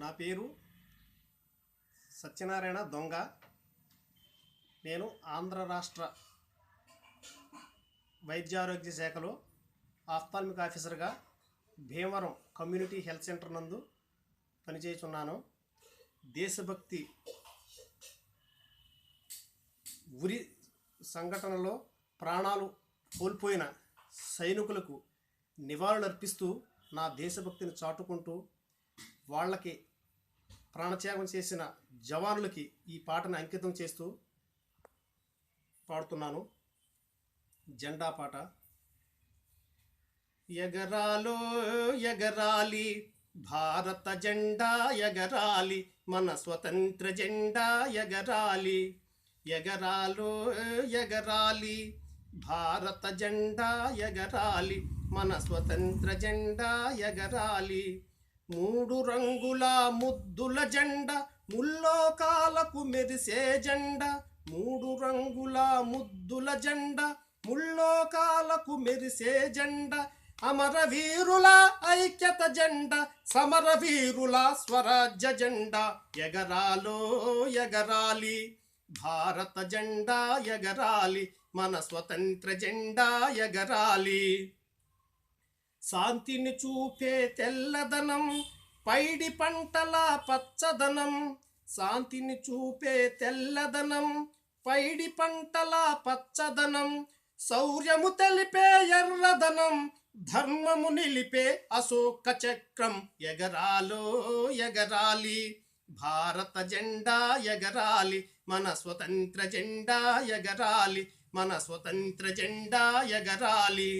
నా పేరు సత్యనారాయణ దొంగ. నేను ఆంధ్ర రాష్ట్ర వైద్యారోగ్య శాఖలో ఆఫ్థాల్మిక్ ఆఫీసర్గా భీమవరం కమ్యూనిటీ హెల్త్ సెంటర్ నందు పనిచేస్తున్నాను. దేశభక్తి ఉరి సంఘటనలో ప్రాణాలు కోల్పోయిన సైనికులకు నివాళులర్పిస్తూ నా దేశభక్తిని చాటుకుంటూ వాళ్ళకి ప్రాణత్యాగం చేసిన జవానులకి ఈ పాటను అంకితం చేస్తూ పాడుతున్నాను. జెండా పాట. ఎగరాలో ఎగరాలి భారత జెండా ఎగరాలి, మన స్వతంత్ర జెండా ఎగరాలి. ఎగరాలో ఎగరాలి భారత జెండా ఎగరాలి, మన స్వతంత్ర జెండా ఎగరాలి. మూడు రంగుల ముద్దుల జెండా ముల్లోకాలకు మెరిసే జెండా. మూడు రంగుల ముద్దుల జెండా ముల్లోకాలకు మెరిసే జెండా. అమరవీరుల ఐక్యత జెండా, సమరవీరుల స్వరాజ్య జెండా. ఎగరాలో ఎగరాలి భారత జెండా ఎగరాలి, మన స్వతంత్ర జెండా ఎగరాలి. శాంతిని చూపే తెల్లదనం, పైడి పంటల పచ్చదనం. శాంతిని చూపే తెల్లదనం, పైడి పంటల పచ్చదనం. శౌర్యము తెలిపే ఎర్రదనం, ధర్మము నిలిపే అశోక చక్రం. ఎగరాలో ఎగరాలి భారత జెండా ఎగరాలి, మన స్వతంత్ర జెండా ఎగరాలి, మన స్వతంత్ర జెండా ఎగరాలి.